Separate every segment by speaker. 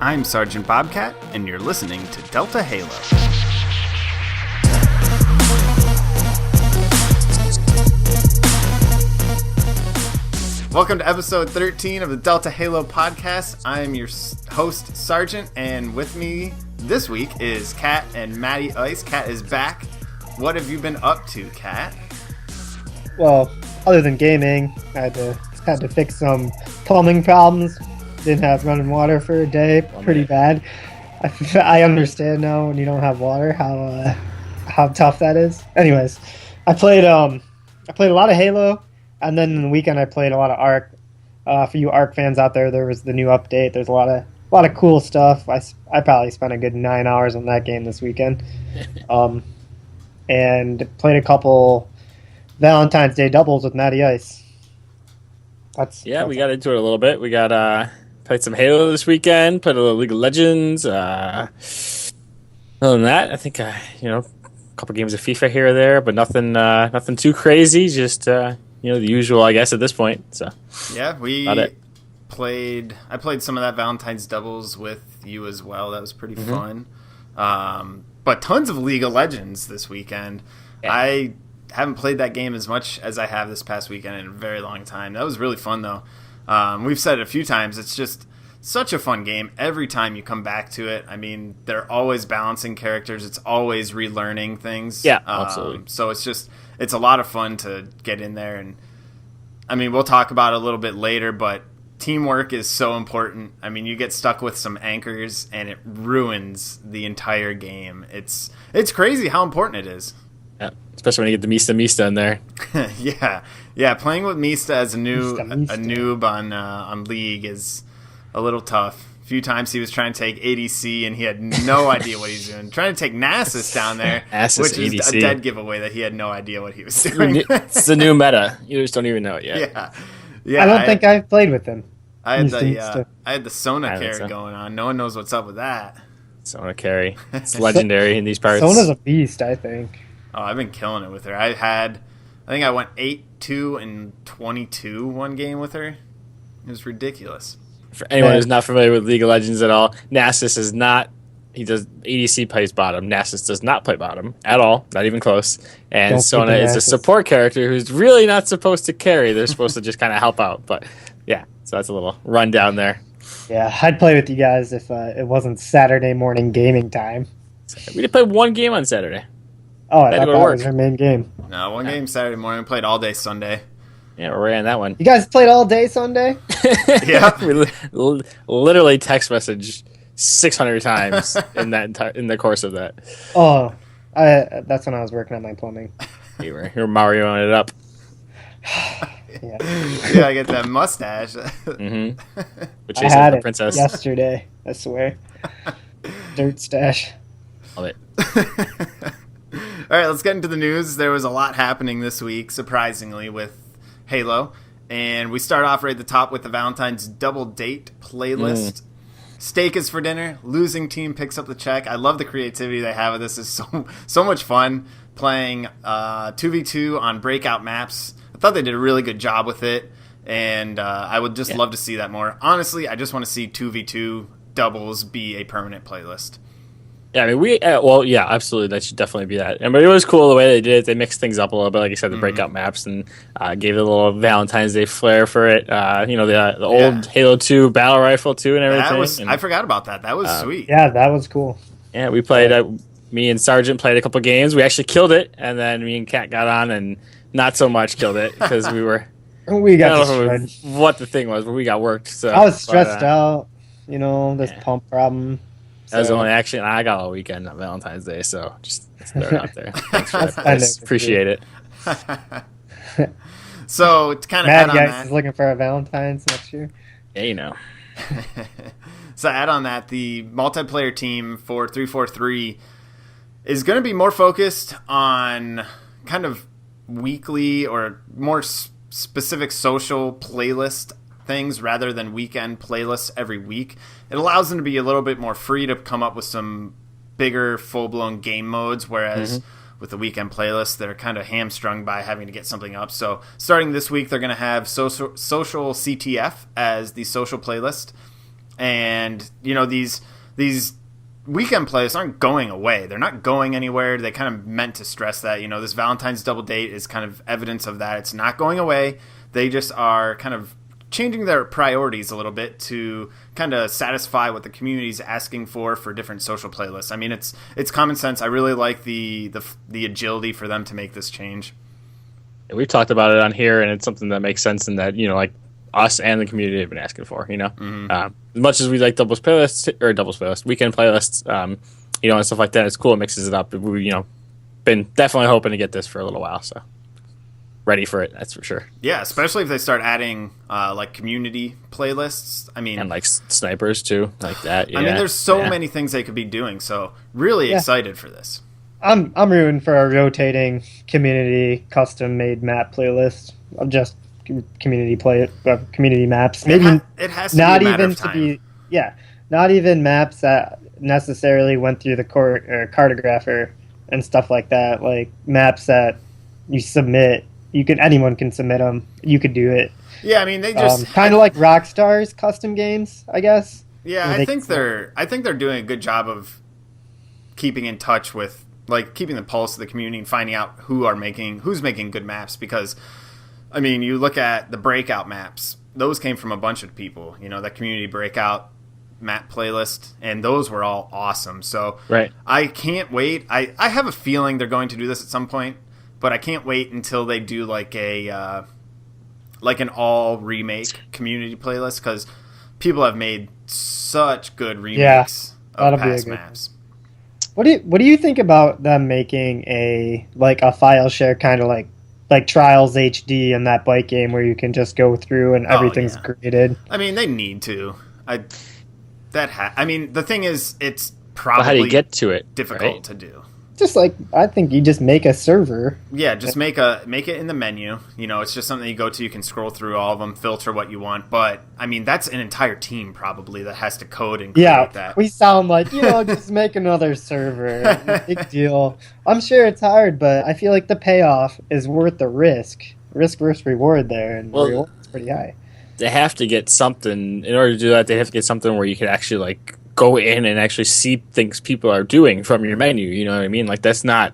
Speaker 1: I'm Sergeant Bobcat, and you're listening to Delta Halo. Welcome to episode 13 of the Delta Halo podcast. I am your host, Sergeant, and with me this week is Cat and MattyIce. Cat is back. What have you been up to, Cat?
Speaker 2: Well, other than gaming, I had to fix some plumbing problems. Didn't have running water for a day. Pretty bad. I understand now when you don't have water how tough that is. Anyways, I played a lot of Halo, and then in the weekend I played a lot of Ark. For you Ark fans out there, there was the new update. There's a lot of cool stuff. I probably spent a good 9 hours on that game this weekend, and played a couple Valentine's Day doubles with MattyIce.
Speaker 3: We got into it a little bit. We got played some Halo this weekend. Played a little League of Legends. Other than that, I think a couple games of FIFA here or there, but nothing too crazy. Just the usual, I guess, at this point. So
Speaker 1: yeah, I played some of that Valentine's doubles with you as well. That was pretty fun. But tons of League of Legends this weekend. Yeah. I haven't played that game as much as I have this past weekend in a very long time. That was really fun, though. We've said it a few times. It's just such a fun game every time you come back to it. I mean, they're always balancing characters. It's always relearning things.
Speaker 3: Yeah, absolutely.
Speaker 1: So it's a lot of fun to get in there. And, I mean, we'll talk about it a little bit later, but teamwork is so important. I mean, you get stuck with some anchors, and it ruins the entire game. It's crazy how important it is.
Speaker 3: Yeah, especially when you get the Mista in there.
Speaker 1: yeah. Playing with Mista as a noob on League is a little tough. A few times he was trying to take ADC and he had no idea what he was doing. Trying to take Nasus down there, which is ADC. A dead giveaway that he had no idea what he was doing.
Speaker 3: It's the new meta. You just don't even know it yet.
Speaker 1: Yeah.
Speaker 2: I don't think I've played with him.
Speaker 1: I had the Sona carry going on. No one knows what's up with that.
Speaker 3: Sona carry. It's legendary in these parts.
Speaker 2: Sona's a beast, I think.
Speaker 1: Oh, I've been killing it with her. I think I went 8-2 and 22 one game with her. It was ridiculous.
Speaker 3: For anyone who's not familiar with League of Legends at all, Nasus is not. He does ADC plays bottom. Nasus does not play bottom at all, not even close. And Sona is a support character who's really not supposed to carry. They're supposed to just kind of help out. But yeah, so that's a little rundown there.
Speaker 2: Yeah, I'd play with you guys if it wasn't Saturday morning gaming time.
Speaker 3: We did play one game on Saturday.
Speaker 2: Oh, I thought that was our main game.
Speaker 1: No, one game Saturday morning. We played all day Sunday.
Speaker 3: Yeah, we ran that one.
Speaker 2: You guys played all day Sunday?
Speaker 1: Yeah.
Speaker 3: We literally text messaged 600 times in the course of that.
Speaker 2: Oh, that's when I was working on my plumbing.
Speaker 3: You were Marioing it up.
Speaker 2: Yeah,
Speaker 1: I get that mustache.
Speaker 3: Which
Speaker 2: I
Speaker 3: is
Speaker 2: had
Speaker 3: the
Speaker 2: it
Speaker 3: princess
Speaker 2: yesterday, I swear. Dirt stash.
Speaker 3: Love it.
Speaker 1: All right, let's get into the news. There was a lot happening this week, surprisingly, with Halo. And we start off right at the top with the Valentine's Double Date playlist. Steak is for dinner. Losing team picks up the check. I love the creativity they have with this. It's so much fun playing 2v2 on breakout maps. I thought they did a really good job with it. And I would just love to see that more. Honestly, I just want to see 2v2 doubles be a permanent playlist.
Speaker 3: Yeah, I mean, absolutely. That should definitely be that. But it was cool the way they did it. They mixed things up a little bit, like you said, the breakout maps, and gave it a little Valentine's Day flair for it. The old Halo 2 battle rifle too, and everything.
Speaker 1: I forgot about that. That was sweet.
Speaker 2: Yeah, that was cool.
Speaker 3: Yeah, we played. Me and Sergeant played a couple games. We actually killed it, and then me and Cat got on and not so much killed it because we were.
Speaker 2: We got
Speaker 3: what the thing was, but we got worked. So
Speaker 2: I was stressed out. This pump problem.
Speaker 3: That was the only action I got all weekend on Valentine's Day, so just throw it out there. Thanks for that. Appreciate it.
Speaker 1: So to kind of add on that,
Speaker 2: is looking for a Valentine's next year.
Speaker 3: Yeah,
Speaker 1: So add on that, the multiplayer team for 343 is going to be more focused on kind of weekly or more specific social playlist things rather than weekend playlists every week. It allows them to be a little bit more free to come up with some bigger full-blown game modes, whereas with the weekend playlists, they're kind of hamstrung by having to get something up. So starting this week, they're going to have social CTF as the social playlist. And, you know, these weekend playlists aren't going away. They're not going anywhere. They kind of meant to stress that, you know, this Valentine's double date is kind of evidence of that. It's not going away. They just are kind of changing their priorities a little bit to kind of satisfy what the community's asking for different social playlists. I mean, it's common sense. I really like the agility for them to make this change.
Speaker 3: We've talked about it on here, and it's something that makes sense, and that, you know, like us and the community have been asking for. You know, as much as we like weekend playlists, you know, and stuff like that, it's cool. It mixes it up. We, you know, been definitely hoping to get this for a little while, so ready for it. That's for sure.
Speaker 1: Yeah, especially if they start adding like community playlists. I mean,
Speaker 3: and like snipers too, like that. Yeah.
Speaker 1: I mean, there's so many things they could be doing. So really excited for this. I'm
Speaker 2: rooting for a rotating community custom made map playlist of just community maps. Maybe
Speaker 1: it has to not be a matter
Speaker 2: even
Speaker 1: of time.
Speaker 2: To be not even maps that necessarily went through the cartographer and stuff like that. Like maps that you submit, anyone can submit them. You could do it.
Speaker 1: Yeah, I mean they just
Speaker 2: kind of like Rockstar's custom games, I guess.
Speaker 1: Yeah, I think they're doing a good job of keeping in touch with, like, keeping the pulse of the community and finding out who's making good maps. Because, I mean, you look at the breakout maps; those came from a bunch of people. You know, that community breakout map playlist, and those were all awesome. So,
Speaker 3: right.
Speaker 1: I can't wait. I have a feeling they're going to do this at some point, but I can't wait until they do like an all remake community playlist, because people have made such good remakes of past maps.
Speaker 2: What do you think about them making a file share kind of like Trials HD in that bike game where you can just go through and everything's graded?
Speaker 1: I mean, they need to. I mean, the thing is, it's probably
Speaker 3: how do you get to it?
Speaker 1: Difficult to do.
Speaker 2: Just like, I think you just make a server.
Speaker 1: Yeah, just make it in the menu. You know, it's just something you go to. You can scroll through all of them, filter what you want. But I mean, that's an entire team probably that has to code and create that.
Speaker 2: We sound like, just make another server. Big deal. I'm sure it's hard, but I feel like the payoff is worth the risk. Risk versus reward there, and the reward's pretty high.
Speaker 3: They have to get something in order to do that. They have to get something where you can actually like go in and actually see things people are doing from your menu. You know what I mean? Like that's not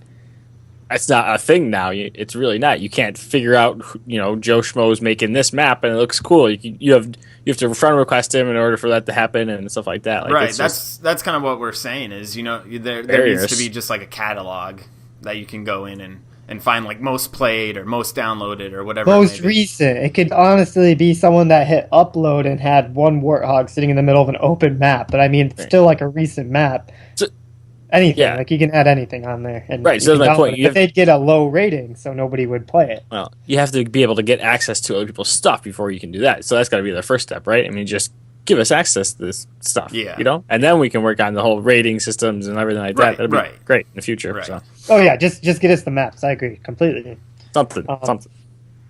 Speaker 3: a thing now. It's really not. You can't figure out, Joe Schmo's making this map and it looks cool. You have to friend request him in order for that to happen and stuff like that. Like,
Speaker 1: right. That's kind of what we're saying is, there needs to be just like a catalog that you can go in and find like most played or most downloaded or whatever.
Speaker 2: Most recent. It could honestly be someone that hit upload and had one warthog sitting in the middle of an open map. But I mean, it's still like a recent map. So, anything. Like you can add anything on there. And
Speaker 3: right. So that's my point.
Speaker 2: But they'd get a low rating, so nobody would play it.
Speaker 3: Well, you have to be able to get access to other people's stuff before you can do that. So that's got to be the first step, right? I mean, just give us access to this stuff.
Speaker 1: Yeah.
Speaker 3: And then we can work on the whole rating systems and everything like that. That'd be great in the future.
Speaker 1: Right.
Speaker 3: So.
Speaker 2: Oh yeah, just get us the maps. I agree completely.
Speaker 3: Something.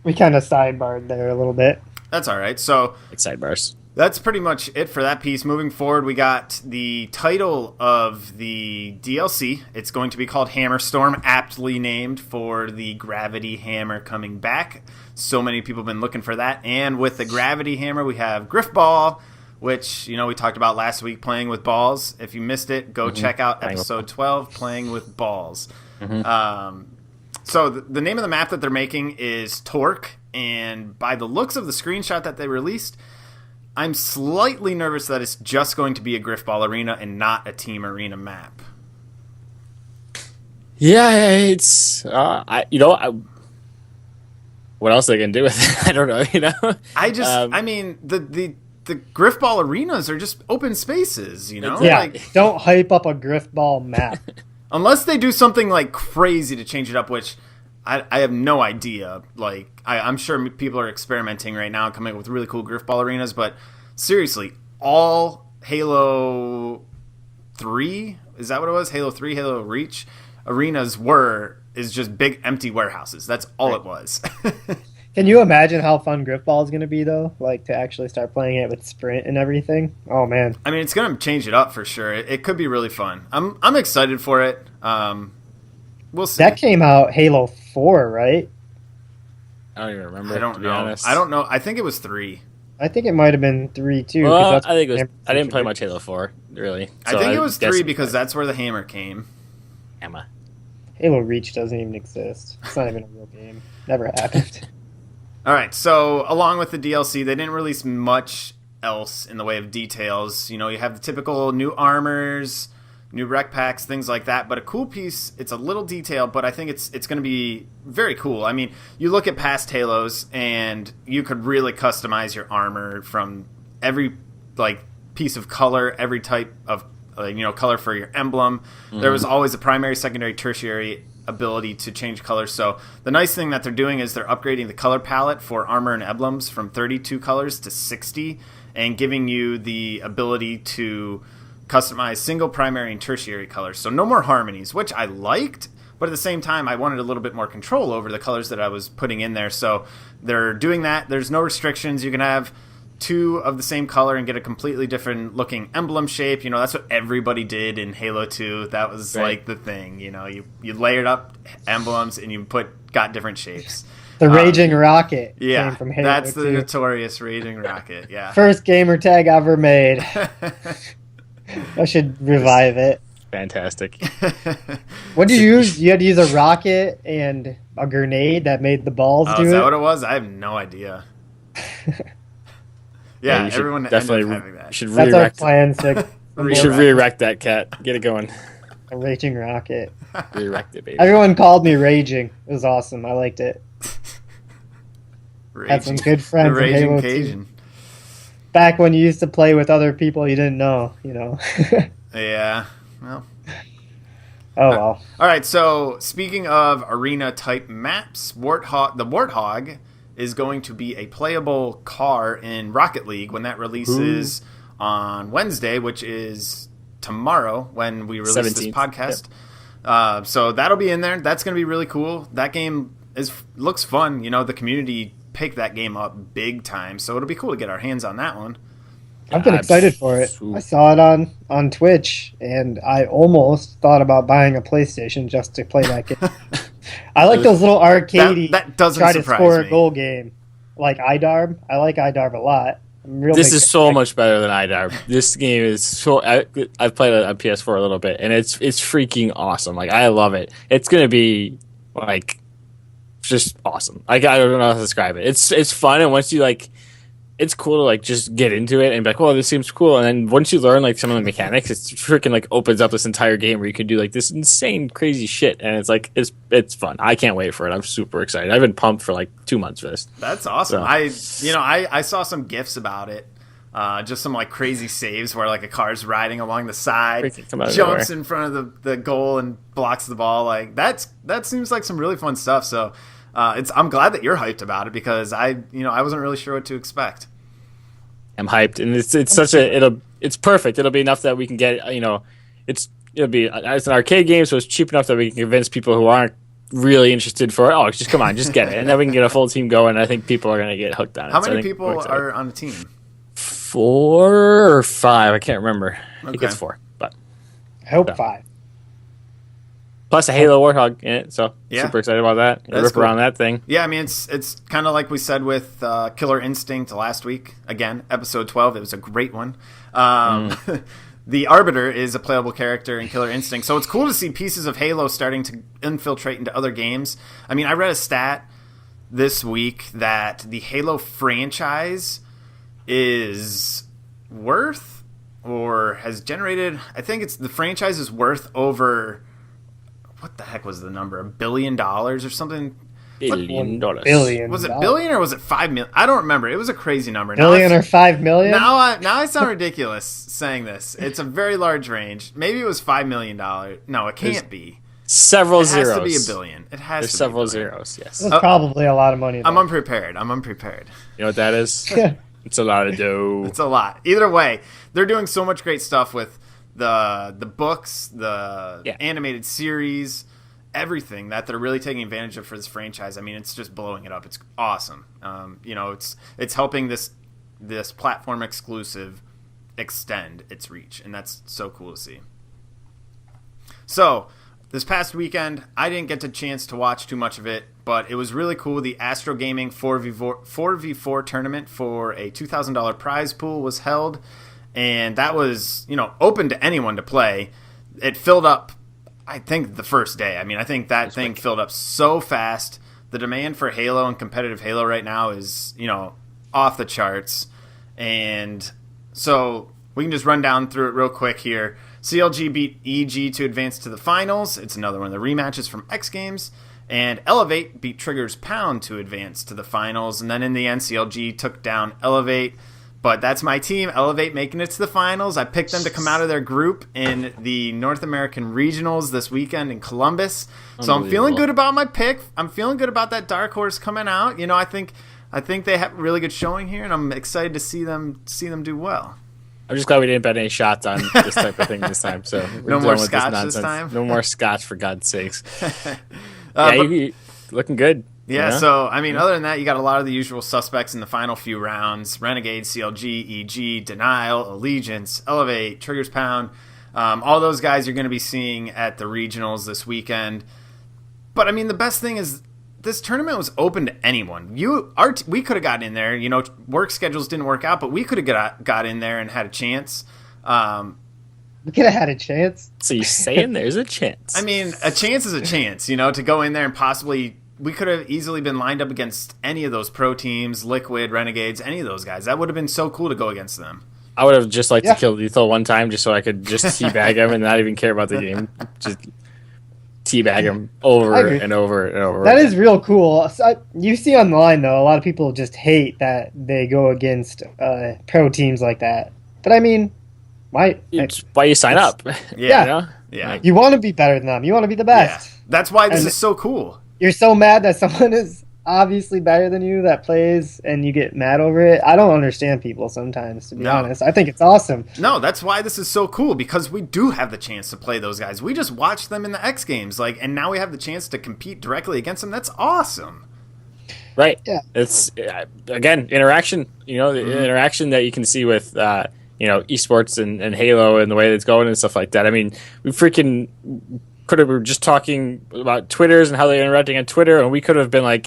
Speaker 2: We kind of sidebarred there a little bit.
Speaker 1: That's all right. So
Speaker 3: like sidebars.
Speaker 1: That's pretty much it for that piece. Moving forward, we got the title of the DLC. It's going to be called Hammerstorm, aptly named for the Gravity Hammer coming back. So many people have been looking for that. And with the Gravity Hammer, we have Griffball, which, we talked about last week, playing with balls. If you missed it, go check out episode 12, Playing with Balls. So the name of the map that they're making is Torque, and by the looks of the screenshot that they released, I'm slightly nervous that it's just going to be a Griffball arena and not a team arena map.
Speaker 3: Yeah, it's what else they can do with it? I don't know.
Speaker 1: I mean the Griffball arenas are just open spaces,
Speaker 2: Yeah,
Speaker 1: like,
Speaker 2: don't hype up a Griffball map.
Speaker 1: Unless they do something like crazy to change it up, which I have no idea. Like, I'm sure people are experimenting right now, coming up with really cool Griffball arenas, but seriously, all Halo 3, is that what it was? Halo 3, Halo Reach arenas is just big empty warehouses. That's all it was.
Speaker 2: Can you imagine how fun Griffball is going to be, though? Like, to actually start playing it with sprint and everything? Oh, man.
Speaker 1: I mean, it's going to change it up for sure. It could be really fun. I'm excited for it. We'll see.
Speaker 2: That came out Halo 4, right?
Speaker 3: I don't even remember,
Speaker 1: I don't
Speaker 3: to
Speaker 1: know.
Speaker 3: be honest.
Speaker 1: I don't know. I think it was 3.
Speaker 2: I think it might have been 3 too.
Speaker 3: Well, I think it was. I didn't play much Halo 4, really.
Speaker 1: So I think it was 3 because that's where the hammer came.
Speaker 3: Hammer.
Speaker 2: Halo Reach doesn't even exist. It's not even a real game. Never happened.
Speaker 1: All right, so along with the DLC, they didn't release much else in the way of details. You know, you have the typical new armors, new rec packs, things like that. But a cool piece, it's a little detailed, but I think it's going to be very cool. I mean, you look at past Halos, and you could really customize your armor from every piece of color, every type of color for your emblem. Mm-hmm. There was always a primary, secondary, tertiary ability to change colors. So the nice thing that they're doing is they're upgrading the color palette for armor and emblems from 32 colors to 60, and giving you the ability to customize single, primary, and tertiary colors. So no more harmonies, which I liked, but at the same time, I wanted a little bit more control over the colors that I was putting in there. So they're doing that. There's no restrictions. You can have 2 of the same color and get a completely different looking emblem shape. You know, that's what everybody did in Halo 2. That was like the thing. You know, you layered up emblems and you got different shapes.
Speaker 2: The Raging Rocket came from Halo
Speaker 1: that's
Speaker 2: 2.
Speaker 1: The notorious Raging Rocket, yeah.
Speaker 2: First gamer tag ever made. I should revive it.
Speaker 3: Fantastic.
Speaker 2: What did you use? You had to use a rocket and a grenade that made the balls do it?
Speaker 1: Is that what it was? I have no idea. Yeah, everyone
Speaker 3: definitely
Speaker 1: having that.
Speaker 3: Should
Speaker 2: That's our plan.
Speaker 3: We should re-erect that, Cat. Get it going.
Speaker 2: A Raging Rocket.
Speaker 3: Re-erect it, baby.
Speaker 2: Everyone called me Raging. It was awesome. I liked it. Had some good friends in Halo 2. Back when you used to play with other people you didn't know,
Speaker 1: Yeah. Well.
Speaker 2: Oh, well.
Speaker 1: All right, so speaking of arena-type maps, the Warthog is going to be a playable car in Rocket League when that releases on Wednesday, which is tomorrow when we release 17th. This podcast. Yep. So that'll be in there. That's going to be really cool. That game looks fun. You know, the community picked that game up big time, so it'll be cool to get our hands on that one.
Speaker 2: I've been excited for it. I saw it on Twitch, and I almost thought about buying a PlayStation just to play that game. I like those little arcadey
Speaker 1: that doesn't
Speaker 2: try to score
Speaker 1: me.
Speaker 2: A goal game. Like IDARB. I like IDARB a lot.
Speaker 3: This is so much better than IDARB. This game is so... I've played it on PS4 a little bit, and it's freaking awesome. Like, I love it. It's going to be, just awesome. I don't know how to describe it. It's fun, and once you, it's cool to just get into it and be like, "Oh, this seems cool." And then once you learn some of the mechanics, it's freaking opens up this entire game where you can do this insane, crazy shit, and it's fun. I can't wait for it. I'm super excited. I've been pumped for 2 months for this.
Speaker 1: That's awesome.
Speaker 3: So.
Speaker 1: I saw some GIFs about it. Just some crazy saves where a car's riding along the side, jumps in front of the goal and blocks the ball. That seems like some really fun stuff. So. I'm glad that you're hyped about it because I wasn't really sure what to expect.
Speaker 3: I'm hyped, and it's perfect. It'll be enough that we can get it's an arcade game, so it's cheap enough that we can convince people who aren't really interested for it. Oh, just come on, just get it, and then we can get a full team going. I think people are going to get hooked on it.
Speaker 1: How many people are on the team?
Speaker 3: 4 or 5, I can't remember. I think it's 4, but
Speaker 2: I hope 5.
Speaker 3: Plus a Halo Warthog in it, so
Speaker 1: yeah.
Speaker 3: Super excited about that. Rip cool. Around that thing.
Speaker 1: Yeah, I mean, it's kind of like we said with Killer Instinct last week. Again, episode 12, it was a great one. The Arbiter is a playable character in Killer Instinct, so it's cool to see pieces of Halo starting to infiltrate into other games. I mean, I read a stat this week that the Halo franchise is worth or has generated, I think the franchise is worth over... What the heck was the number? $1 billion or something?
Speaker 3: $1 billion.
Speaker 1: Was it billion or was it 5 million? I don't remember. It was a crazy number.
Speaker 2: Billion or 5 million?
Speaker 1: Now I sound ridiculous saying this. It's a very large range. Maybe it was $5 million. No, it can't be.
Speaker 3: Several zeros.
Speaker 1: It has to be $1 billion. It has
Speaker 3: There's
Speaker 1: to
Speaker 3: several
Speaker 1: be
Speaker 3: zeros, yes.
Speaker 2: That's probably a lot of money.
Speaker 1: I'm unprepared. You
Speaker 3: know what that is? It's a lot of dough.
Speaker 1: It's a lot. Either way, they're doing so much great stuff with the books, the animated series, everything that they're really taking advantage of for this franchise. I mean, it's just blowing it up. It's awesome. It's helping this platform exclusive extend its reach, and that's so cool to see. So this past weekend, I didn't get the chance to watch too much of it but it was really cool. The Astro Gaming 4v4 tournament for a $2,000 prize pool was held, and that was, open to anyone to play. It filled up, I think, the first day. I mean, I think that thing filled up so fast. The demand for Halo and competitive Halo right now is, off the charts. And so we can just run down through it real quick here. CLG beat EG to advance to the finals. It's another one of the rematches from X Games. And Elevate beat Trigger's Pound to advance to the finals. And then in the end, CLG took down Elevate. But that's my team, Elevate, making it to the finals. I picked them to come out of their group in the North American Regionals this weekend in Columbus. So I'm feeling good about my pick. I'm feeling good about that dark horse coming out. I think they have a really good showing here, and I'm excited to see them do well.
Speaker 3: I'm just glad we didn't bet any shots on this type of thing this time. So
Speaker 1: no more scotch this time.
Speaker 3: No more scotch, for God's sakes. You looking good.
Speaker 1: Yeah, so, other than that, you got a lot of the usual suspects in the final few rounds. Renegade, CLG, EG, Denial, Allegiance, Elevate, Triggers Pound. All those guys you're going to be seeing at the regionals this weekend. But, the best thing is this tournament was open to anyone. We could have gotten in there. Work schedules didn't work out, but we could have got in there and had a chance.
Speaker 2: We could have had a chance.
Speaker 3: So you're saying there's a chance?
Speaker 1: A chance is a chance, to go in there and possibly... We could have easily been lined up against any of those pro teams, Liquid, Renegades, any of those guys. That would have been so cool to go against them.
Speaker 3: I would have just liked to kill Lethal one time just so I could just teabag him and not even care about the game. Just teabag him over and over and over.
Speaker 2: That is real cool. You see online, though, a lot of people just hate that they go against pro teams like that. But why
Speaker 3: you sign up?
Speaker 1: Yeah.
Speaker 2: You want to be better than them. You want to be the best.
Speaker 1: Yeah. That's why this is so cool.
Speaker 2: You're so mad that someone is obviously better than you that plays and you get mad over it. I don't understand people sometimes, to be honest. I think it's awesome.
Speaker 1: No, that's why this is so cool, because we do have the chance to play those guys. We just watched them in the X Games, and now we have the chance to compete directly against them. That's awesome.
Speaker 3: Right. Yeah. It's, again, interaction. The interaction that you can see with, esports and Halo and the way it's going and stuff like that. We freaking... we were just talking about Twitters and how they're interacting on Twitter, and we could have been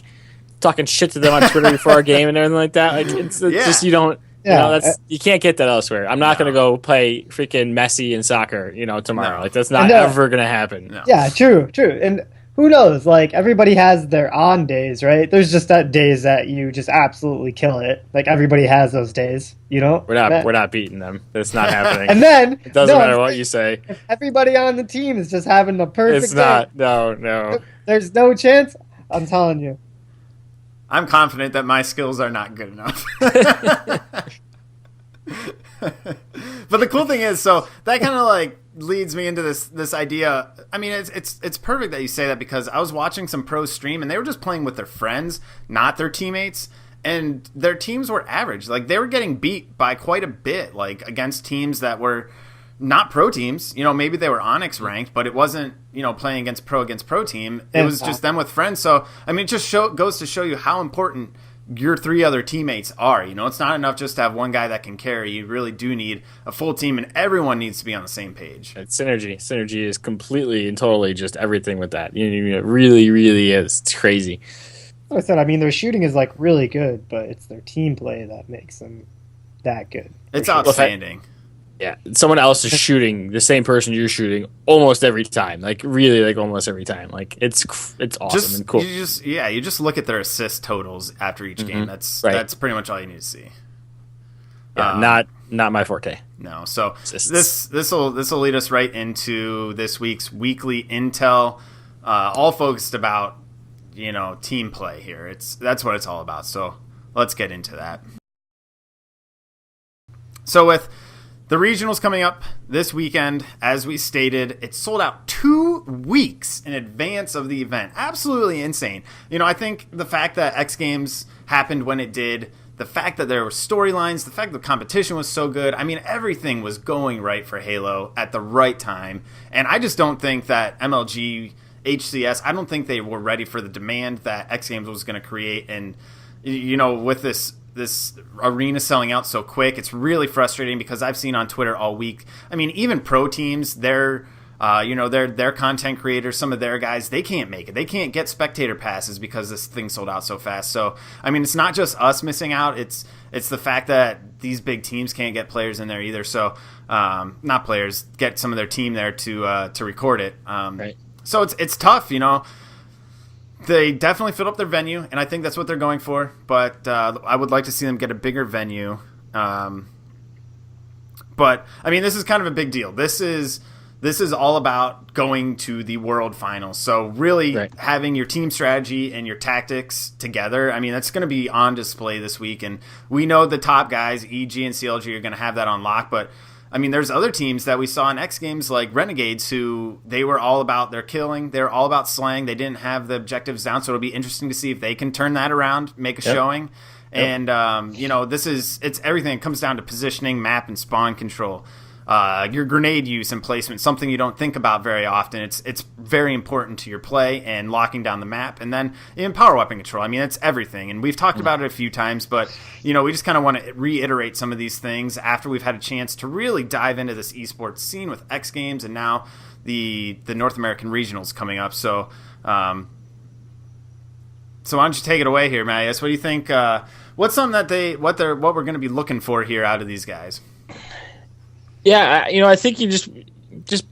Speaker 3: talking shit to them on Twitter before our game and everything like that. It's just you don't. You can't get that elsewhere. I'm not going to go play freaking Messi in soccer, tomorrow.
Speaker 1: No.
Speaker 3: That's not ever going to happen.
Speaker 1: No.
Speaker 2: Yeah, true. And who knows? Everybody has their on days, right? There's just that days that you just absolutely kill it. Everybody has those days,
Speaker 3: We're not beating them. That's not happening.
Speaker 2: And then
Speaker 3: it doesn't matter what you say.
Speaker 2: If everybody on the team is just having the perfect
Speaker 3: It's not.
Speaker 2: day,
Speaker 3: No.
Speaker 2: There's no chance. I'm telling you.
Speaker 1: I'm confident that my skills are not good enough. But the cool thing is, so that kind of leads me into this idea. It's perfect that you say that, because I was watching some pros stream and they were just playing with their friends, not their teammates, and their teams were average. They were getting beat by quite a bit, against teams that were not pro teams. Maybe they were Onyx ranked, but it wasn't, playing against pro team. It was just them with friends. So, it just goes to show you how important your three other teammates are. It's not enough just to have one guy that can carry. You really do need a full team, and everyone needs to be on the same page.
Speaker 3: It's synergy. Synergy is completely and totally just everything with that. It really, really is. It's crazy.
Speaker 2: Like I said, their shooting is really good, but it's their team play that makes them that good.
Speaker 1: It's outstanding.
Speaker 3: Yeah, someone else is shooting the same person you're shooting almost every time. Really, almost every time. It's awesome and cool.
Speaker 1: You just look at their assist totals after each game. That's pretty much all you need to see.
Speaker 3: Yeah, not my forte.
Speaker 1: No. So this will lead us right into this week's weekly intel, all focused about team play here. That's what it's all about. So let's get into that. So with the regionals coming up this weekend, as we stated, it sold out 2 weeks in advance of the event. Absolutely insane. I think the fact that X Games happened when it did, the fact that there were storylines, the fact that the competition was so good, everything was going right for Halo at the right time. And I just don't think that MLG, HCS, I don't think they were ready for the demand that X Games was going to create. And, with this arena selling out so quick, it's really frustrating, because I've seen on Twitter all week, even pro teams, their Their content creators, some of their guys, they can't make it. They can't get spectator passes because this thing sold out so fast. So, I mean, it's not just us missing out. It's the fact that these big teams can't get players in there either. So, not players, get some of their team there to record it.
Speaker 3: Right.
Speaker 1: So it's tough, They definitely filled up their venue, and I think that's what they're going for. But I would like to see them get a bigger venue. But I mean, this is kind of a big deal. This is all about going to the World Finals. So really having your team strategy and your tactics together, I mean, that's going to be on display this week. And we know the top guys, EG and CLG, are going to have that on lock. But, I mean, there's other teams that we saw in X Games like Renegades who they were all about their killing. They were all about slaying. They didn't have the objectives down. So it'll be interesting to see if they can turn that around, make a showing. Yep. And, it's everything. It comes down to positioning, map, and spawn control. Your grenade use and placement, something you don't think about very often. It's very important to your play and locking down the map. And then in power weapon control, I mean, it's everything. And we've talked about it a few times, but, we just kind of want to reiterate some of these things after we've had a chance to really dive into this esports scene with X Games and now the North American Regionals coming up. So why don't you take it away here, MattyIce? What do you think? What's something that what we're going to be looking for here out of these guys?
Speaker 3: Yeah, I think you just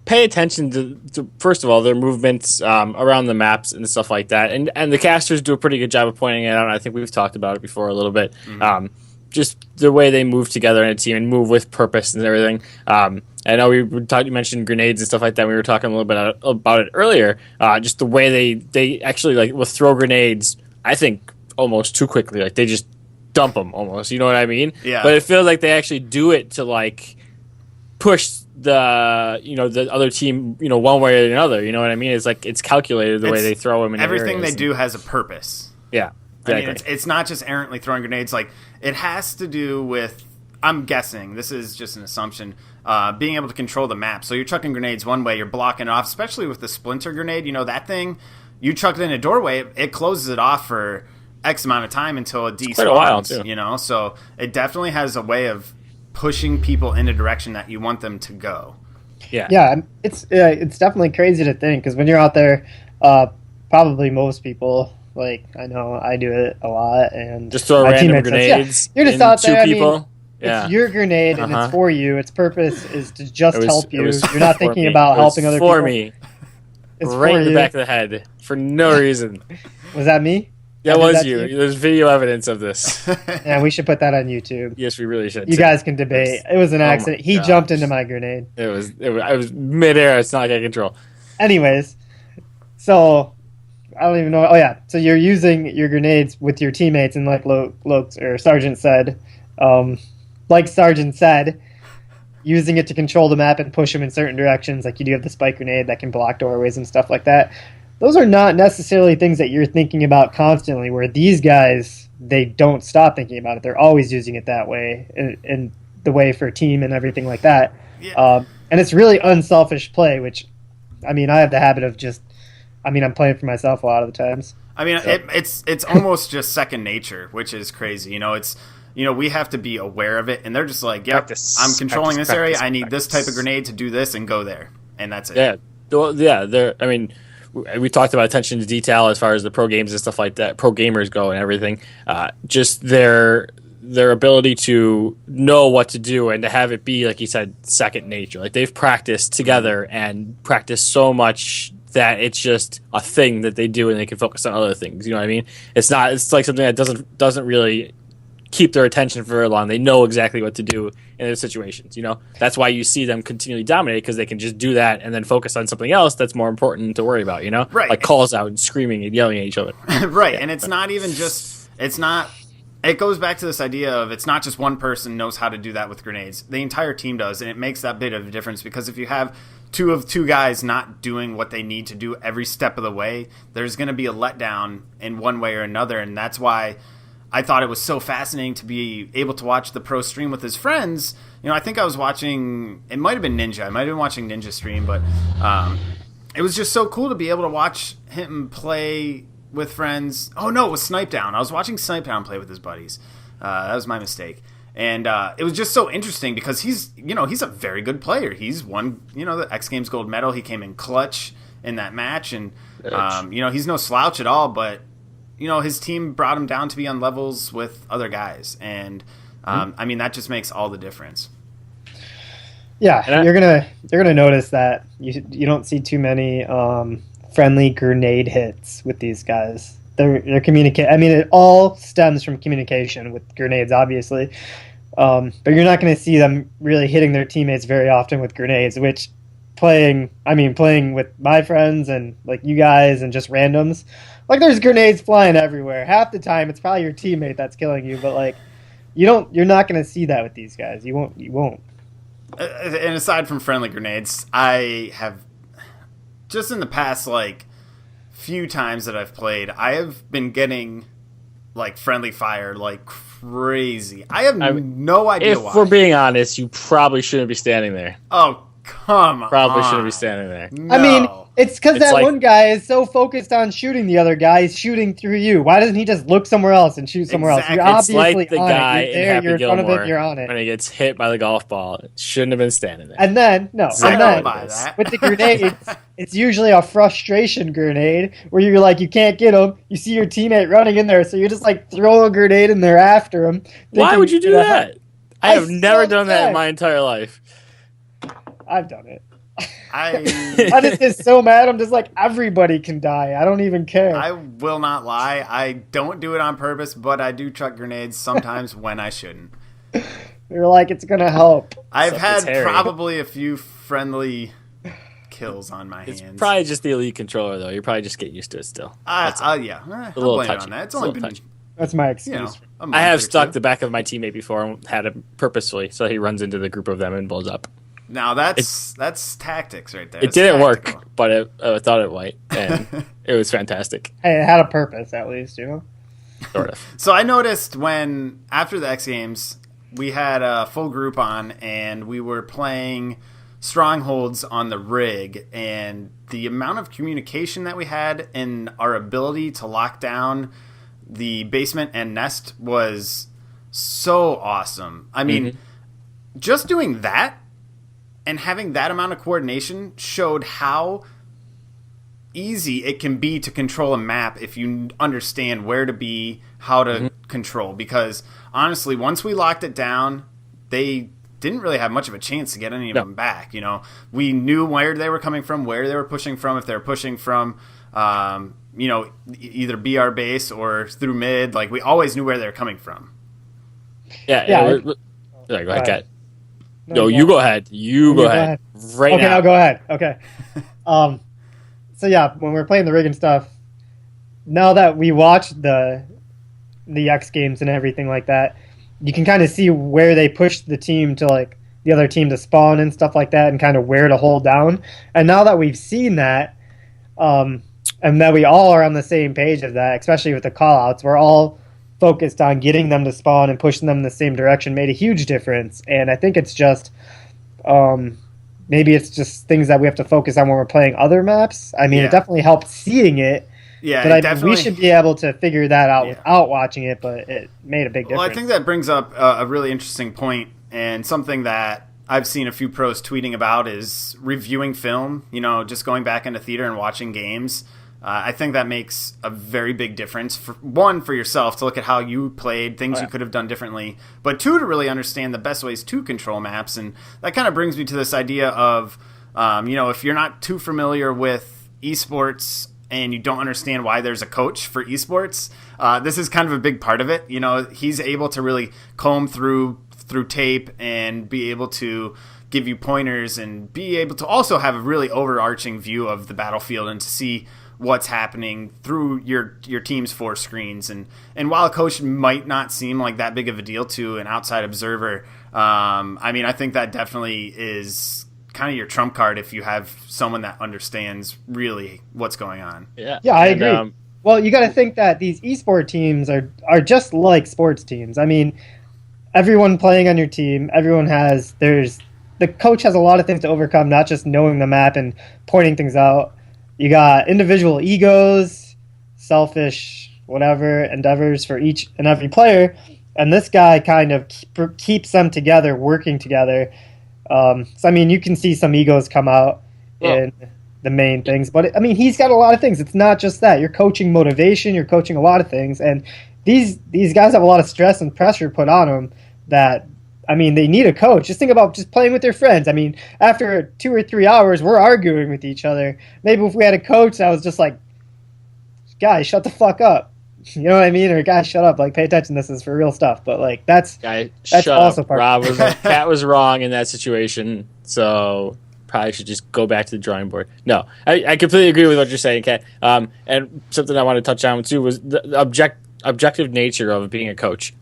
Speaker 3: pay attention to first of all their movements around the maps and stuff like that, and the casters do a pretty good job of pointing it out. And I think we've talked about it before a little bit. Mm-hmm. Just the way they move together in a team and move with purpose and everything. I know you mentioned grenades and stuff like that. We were talking a little bit about it earlier. Just the way they actually will throw grenades. I think almost too quickly. Like they just dump them almost. You know what I mean?
Speaker 1: Yeah.
Speaker 3: But it feels like they actually do it to push the other team one way or another. You know what I mean? It's like it's calculated the way they throw them in
Speaker 1: everything they do has a purpose.
Speaker 3: Yeah, exactly.
Speaker 1: I mean, it's not just errantly throwing grenades. Like it has to do with, I'm guessing this is just an assumption, being able to control the map. So you're chucking grenades one way, you're blocking it off, especially with the splinter grenade. That thing, you chuck it in a doorway, it closes it off for X amount of time until it despawns.
Speaker 3: Quite a while too.
Speaker 1: So it definitely has a way of pushing people in a direction that you want them to go.
Speaker 2: Yeah, it's definitely crazy to think, because when you're out there, probably most people, like I know I do it a lot, and
Speaker 3: just throw random grenades.
Speaker 2: You're just out there.
Speaker 3: People.
Speaker 2: It's your grenade and it's for you. Its purpose is to just help you. You're not thinking about helping other people.
Speaker 3: For me, it's right in the back of the head for no reason.
Speaker 2: Was that me?
Speaker 3: That was you. There's video evidence of this.
Speaker 2: Yeah, we should put that on YouTube.
Speaker 3: Yes, we really should.
Speaker 2: You guys can debate. It was an accident. He jumped into my grenade.
Speaker 3: I was midair. It's not like I control.
Speaker 2: Anyways, so I don't even know. Oh yeah, so you're using your grenades with your teammates, and like Sergeant said, using it to control the map and push them in certain directions. Like you do have the spike grenade that can block doorways and stuff like that. Those are not necessarily things that you're thinking about constantly, where these guys, they don't stop thinking about it. They're always using it that way, in the way for team and everything like that. Yeah. And it's really unselfish play, which, I mean, I have the habit of I'm playing for myself a lot of the times.
Speaker 1: I mean, so. It's almost just second nature, which is crazy. We have to be aware of it, and they're just like, yep, I'm controlling this area. I need this type of grenade to do this and go there, and that's it.
Speaker 3: Yeah, well, yeah. We talked about attention to detail as far as the pro games and stuff like that, pro gamers go and everything. Just their ability to know what to do and to have it be, like you said, second nature. Like they've practiced together and practiced so much that it's just a thing that they do and they can focus on other things. You know what I mean? It's like something that doesn't really keep their attention for very long. They know exactly what to do in those situations. That's why you see them continually dominate, because they can just do that and then focus on something else that's more important to worry about.
Speaker 1: Right?
Speaker 3: Like calls out and screaming and yelling at each other.
Speaker 1: Right, yeah. And it's not even just. It's not. It goes back to this idea of it's not just one person knows how to do that with grenades. The entire team does, and it makes that bit of a difference, because if you have two guys not doing what they need to do every step of the way, there's going to be a letdown in one way or another, and that's why I thought it was so fascinating to be able to watch the pro stream with his friends. I think I was watching, it might have been Ninja. I might have been watching Ninja stream, but it was just so cool to be able to watch him play with friends. Oh, no, it was Snipe Down. I was watching Snipe Down play with his buddies. That was my mistake. And it was just so interesting because he's a very good player. He's won, the X Games gold medal. He came in clutch in that match, and he's no slouch at all. But his team brought him down to be on levels with other guys, and that just makes all the difference.
Speaker 2: Yeah, you're gonna notice that you don't see too many friendly grenade hits with these guys. They're communicate. I mean, it all stems from communication with grenades, obviously. But you're not going to see them really hitting their teammates very often with grenades. Which playing with my friends and like you guys and just randoms, like there's grenades flying everywhere. Half the time, it's probably your teammate that's killing you. But like, you're not going to see that with these guys. You won't.
Speaker 1: And aside from friendly grenades, I have just in the past few times that I've played, I have been getting friendly fire like crazy. I have no idea why.
Speaker 3: If we're being honest, you probably shouldn't be standing there.
Speaker 1: Oh, come on.
Speaker 3: Probably shouldn't be standing there.
Speaker 1: No.
Speaker 2: I mean, it's because that one guy is so focused on shooting the other guy, he's shooting through you. Why doesn't he just look somewhere else and shoot somewhere else? You're obviously
Speaker 3: it's like the
Speaker 2: on
Speaker 3: guy
Speaker 2: it. You're there, you're in front of it, you're on it.
Speaker 3: When he gets hit by the golf ball. Shouldn't have been standing there.
Speaker 2: And then, with the grenades, it's usually a frustration grenade where you're like, you can't get him. You see your teammate running in there, so you just throw a grenade in there after him.
Speaker 3: Why would you do that? I have never done that in my entire life.
Speaker 2: I've done it.
Speaker 1: I
Speaker 2: just get so mad. I'm just like, everybody can die. I don't even care.
Speaker 1: I will not lie. I don't do it on purpose, but I do chuck grenades sometimes when I shouldn't.
Speaker 2: You're like, it's going to help.
Speaker 1: I've had probably a few friendly kills on my hands.
Speaker 3: It's probably just the elite controller, though. You probably just get used to it still.
Speaker 1: Yeah. I'll blame it on that. It's only been touchy.
Speaker 2: That's my excuse.
Speaker 3: I have stuck the back of my teammate before and had him purposefully, so he runs into the group of them and blows up.
Speaker 1: Now that's tactics right there.
Speaker 3: It didn't work, but I thought it might, and it was fantastic.
Speaker 2: Hey, it had a purpose at least,
Speaker 3: Sort of.
Speaker 1: So I noticed after the X Games, we had a full group on, and we were playing strongholds on the rig, and the amount of communication that we had and our ability to lock down the basement and nest was so awesome. I mean, just doing that and having that amount of coordination showed how easy it can be to control a map if you understand where to be, how to control. Because honestly, once we locked it down, they didn't really have much of a chance to get any of them back. We knew where they were coming from, where they were pushing from. If they were pushing from, either BR base or through mid, we always knew where they were coming from.
Speaker 3: Yeah. Go ahead, Cat. No, you go ahead. You go ahead. Right now.
Speaker 2: Okay, I'll go ahead. Okay. So yeah, when we're playing the rig and stuff, now that we watched the X Games and everything like that, you can kind of see where they pushed the team to the other team to spawn and stuff like that, and kind of where to hold down. And now that we've seen that, and that we all are on the same page of that, especially with the callouts, we're all focused on getting them to spawn and pushing them in the same direction, made a huge difference. And I think it's just maybe it's just things that we have to focus on when we're playing other maps. I mean, it definitely helped seeing it.
Speaker 1: Yeah,
Speaker 2: but we should be able to figure that out without watching it, but it made a big difference.
Speaker 1: Well, I think that brings up a really interesting point, and something that I've seen a few pros tweeting about is reviewing film, just going back into theater and watching games. I think that makes a very big difference. For yourself to look at how you played, things you could have done differently, but two, to really understand the best ways to control maps. And that kind of brings me to this idea of, if you're not too familiar with esports and you don't understand why there's a coach for esports, this is kind of a big part of it. He's able to really comb through tape and be able to give you pointers and be able to also have a really overarching view of the battlefield and to see what's happening through your team's 4 screens. And while a coach might not seem like that big of a deal to an outside observer, I think that definitely is kind of your trump card if you have someone that understands really what's going on.
Speaker 2: Yeah, I agree. Well, you got to think that these esport teams are just like sports teams. I mean, everyone playing on your team, the coach has a lot of things to overcome, not just knowing the map and pointing things out. You got individual egos, selfish, whatever, endeavors for each and every player. And this guy kind of keeps them together, working together. So, I mean, you can see some egos come out in the main things. But, I mean, he's got a lot of things. It's not just that. You're coaching motivation. You're coaching a lot of things. And these guys have a lot of stress and pressure put on them that, I mean, they need a coach. Just think about just playing with their friends. I mean, after 2 or 3 hours, we're arguing with each other. Maybe if we had a coach that was just like, guys, shut the fuck up. You know what I mean? Or guys, shut up. Like, pay attention. This is for real stuff. But like, that's also
Speaker 3: up. Rob was Cat was wrong in that situation. So probably should just go back to the drawing board. No, I completely agree with what you're saying, Cat. And something I want to touch on too was the objective nature of being a coach.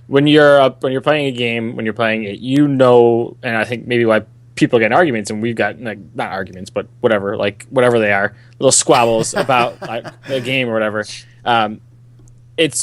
Speaker 3: When you're playing a game, when you're playing it, you know, and I think maybe why people get in arguments, and we've got like not arguments, but whatever they are, little squabbles about a game or whatever.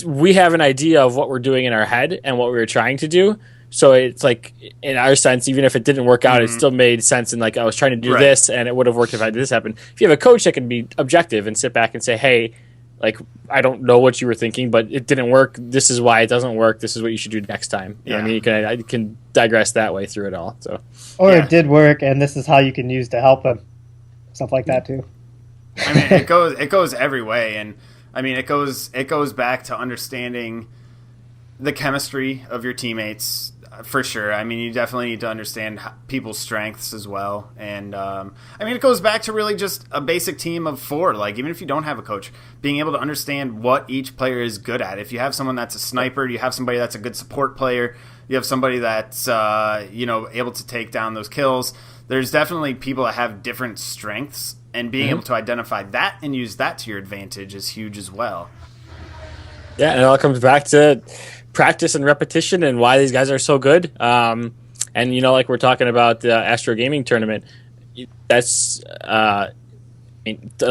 Speaker 3: We have an idea of what we're doing in our head and what we were trying to do. So it's like in our sense, even if it didn't work out, it still made sense. And like I was trying to do this, and it would have worked if I did this happen. If you have a coach that can be objective and sit back and say, "Hey, like I don't know what you were thinking, but it didn't work. This is why it doesn't work. This is what you should do next time." You know what I mean? You can digress that way through it all. So,
Speaker 2: or it did work, and this is how you can use to help him. Stuff like that too.
Speaker 1: I mean, it goes every way, and I mean, it goes back to understanding the chemistry of your teammates for sure. I mean, you definitely need to understand people's strengths as well, and I mean, it goes back to really just a basic team of 4. Like, even if you don't have a coach, being able to understand what each player is good at. If you have someone that's a sniper, you have somebody that's a good support player, you have somebody that's able to take down those kills. There's definitely people that have different strengths, and being able to identify that and use that to your advantage is huge as well.
Speaker 3: Yeah, and it all comes back to practice and repetition and why these guys are so good. And, like we're talking about the Astro Gaming tournament, that's the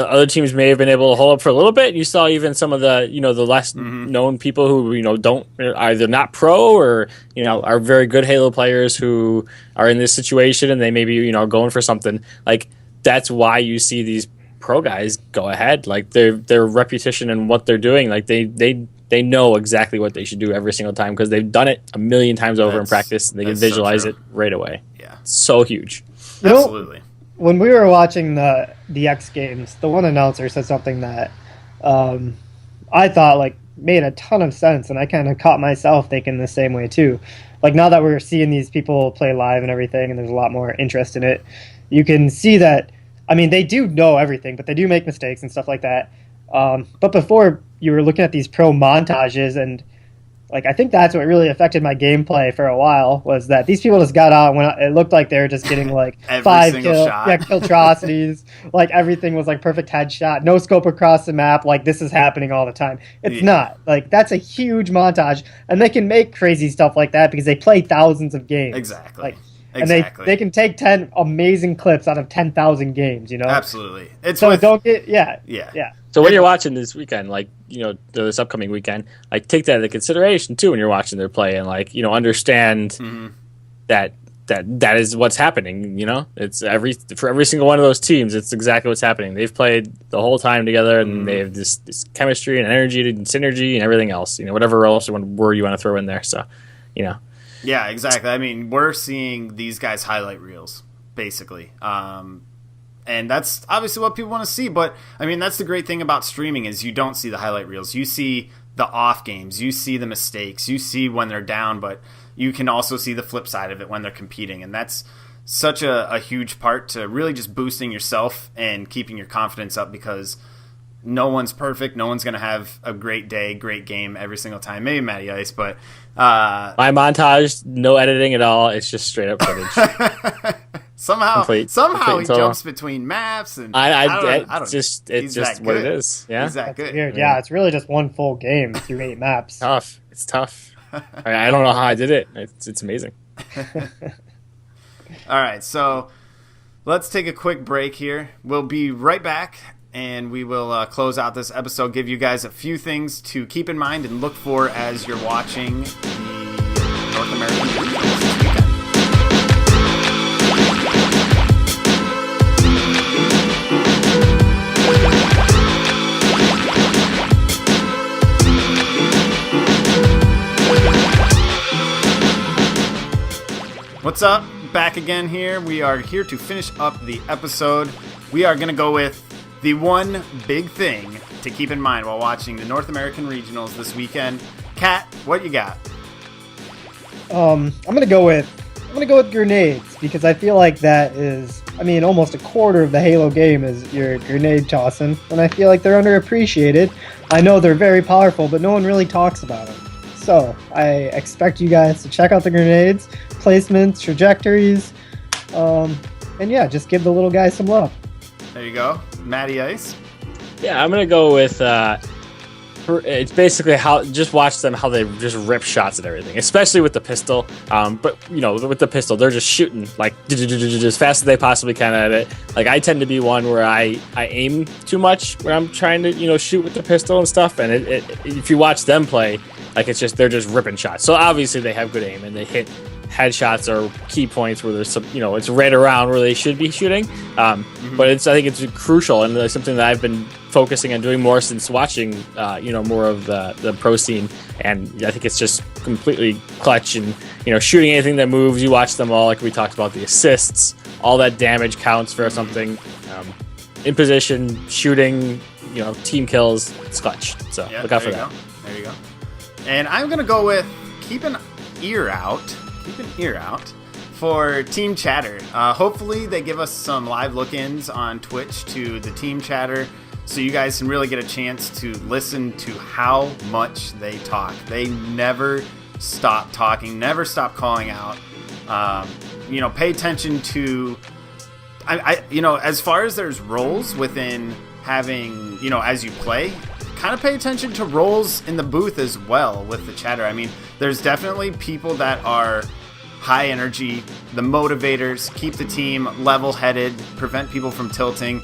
Speaker 3: other teams may have been able to hold up for a little bit. You saw even some of the, the less known people who, don't either not pro or, are very good Halo players who are in this situation and they may be, going for something. Like, that's why you see these pro guys go ahead. Like, their repetition and what they're doing, like they know exactly what they should do every single time because they've done it a million times over in practice. And they can visualize it right away. Yeah, so huge.
Speaker 1: Absolutely.
Speaker 2: When we were watching the X Games, the one announcer said something that I thought made a ton of sense, and I kind of caught myself thinking the same way too. Like, now that we're seeing these people play live and everything, and there's a lot more interest in it, you can see that. I mean, they do know everything, but they do make mistakes and stuff like that. But before, you were looking at these pro montages, and I think that's what really affected my gameplay for a while, was that these people just got out and it looked like they were just getting 5 kill atrocities. Everything was perfect headshot, no scope across the map. This is happening all the time. It's not. That's a huge montage, and they can make crazy stuff like that because they play thousands of games.
Speaker 1: Exactly.
Speaker 2: And they can take 10 amazing clips out of 10,000 games,
Speaker 1: Absolutely.
Speaker 3: So when you're watching this weekend, this upcoming weekend, take that into consideration too when you're watching their play, and understand that is what's happening. It's for every single one of those teams, it's exactly what's happening. They've played the whole time together, and they have this chemistry and energy and synergy and everything else. Whatever else word you want to throw in there. So,
Speaker 1: Yeah, exactly. I mean, we're seeing these guys highlight reels, basically. And that's obviously what people want to see. But, I mean, that's the great thing about streaming is you don't see the highlight reels. You see the off games. You see the mistakes. You see when they're down. But you can also see the flip side of it when they're competing. And that's such a huge part to really just boosting yourself and keeping your confidence up, because no one's perfect. No one's going to have a great day, great game every single time. Maybe MattyIce, but...
Speaker 3: my montage, no editing at all. It's just straight up footage.
Speaker 1: Somehow he jumps between maps, and
Speaker 3: it's just what it is. Yeah,
Speaker 1: he's that good.
Speaker 2: Weird. Yeah, it's really just one full game through 8 maps.
Speaker 3: It's tough. I don't know how I did it. It's amazing.
Speaker 1: All right, so let's take a quick break here. We'll be right back, and we will close out this episode, give you guys a few things to keep in mind and look for as you're watching the North American Finals this weekend. What's up? Back again here. We are here to finish up the episode. We are going to go with the one big thing to keep in mind while watching the North American Regionals this weekend. Cat, what you got?
Speaker 2: I'm gonna go with grenades, because I feel like that is, almost a quarter of the Halo game is your grenade tossing, and I feel like they're underappreciated. I know they're very powerful, but no one really talks about them. So I expect you guys to check out the grenades, placements, trajectories, and yeah, just give the little guy some love.
Speaker 1: There you go. MattyIce.
Speaker 3: Yeah, I'm gonna go with. It's basically just watch them how they just rip shots at everything, especially with the pistol. But with the pistol, they're just shooting like as fast as they possibly can at it. Like I tend to be one where I aim too much when I'm trying to shoot with the pistol and stuff. And if you watch them play, like they're just ripping shots. So obviously they have good aim and they hit headshots or key points where there's some, it's right around where they should be shooting. But I think it's crucial, and it's something that I've been focusing on doing more since watching, more of the pro scene. And I think it's just completely clutch, and, shooting anything that moves. You watch them all, like we talked about, the assists, all that damage counts for something. In position, shooting, team kills, it's clutch. So look out for that.
Speaker 1: There you go. And I'm going to go with keep an ear out for team chatter. Hopefully they give us some live look-ins on Twitch to the team chatter, so you guys can really get a chance to listen to how much they talk. They never stop talking, never stop calling out. Pay attention to, as far as there's roles within having, as you play, kind of pay attention to roles in the booth as well with the chatter. There's definitely people that are high energy, the motivators, keep the team level-headed, prevent people from tilting.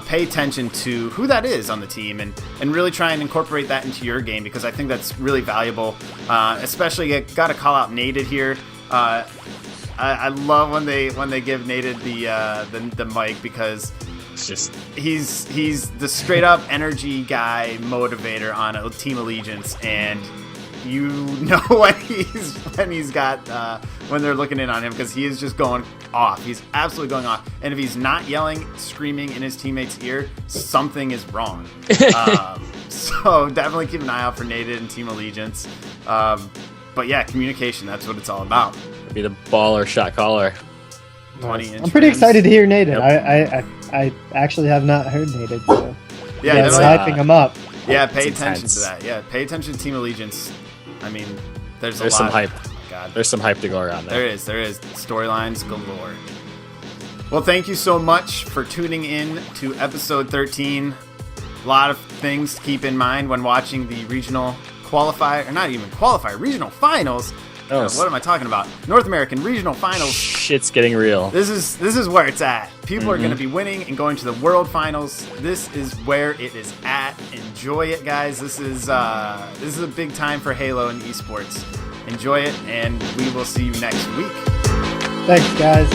Speaker 1: Pay attention to who that is on the team, and really try and incorporate that into your game, because I think that's really valuable. Especially, I got to call out Nated here. I love when they give Nated the mic, because he's the straight up energy guy motivator on a Team Allegiance, and when they're looking in on him, because he is just going off. He's absolutely going off, and if he's not yelling, screaming in his teammate's ear, something is wrong. So definitely keep an eye out for Nated and Team Allegiance. But yeah, communication, that's what it's all about.
Speaker 3: Be the baller shot caller.
Speaker 1: 20-inch
Speaker 2: I'm pretty excited to hear Nated.
Speaker 3: Yep.
Speaker 2: I actually have not heard Nated, so
Speaker 1: yeah,
Speaker 2: hyping him up.
Speaker 1: Yeah, pay attention to that. Yeah, pay attention to Team Allegiance. There's
Speaker 3: some hype.
Speaker 1: Oh my God.
Speaker 3: There's some hype to go around there.
Speaker 1: There is. Storylines galore. Well, thank you so much for tuning in to episode 13. A lot of things to keep in mind when watching the regional regional finals. What am I talking about? North American Regional Finals.
Speaker 3: Shit's getting real.
Speaker 1: This is where it's at. People are going to be winning and going to the World Finals. This is where it is at. Enjoy it, guys. This is a big time for Halo and esports. Enjoy it, and we will see you next week.
Speaker 2: Thanks, guys.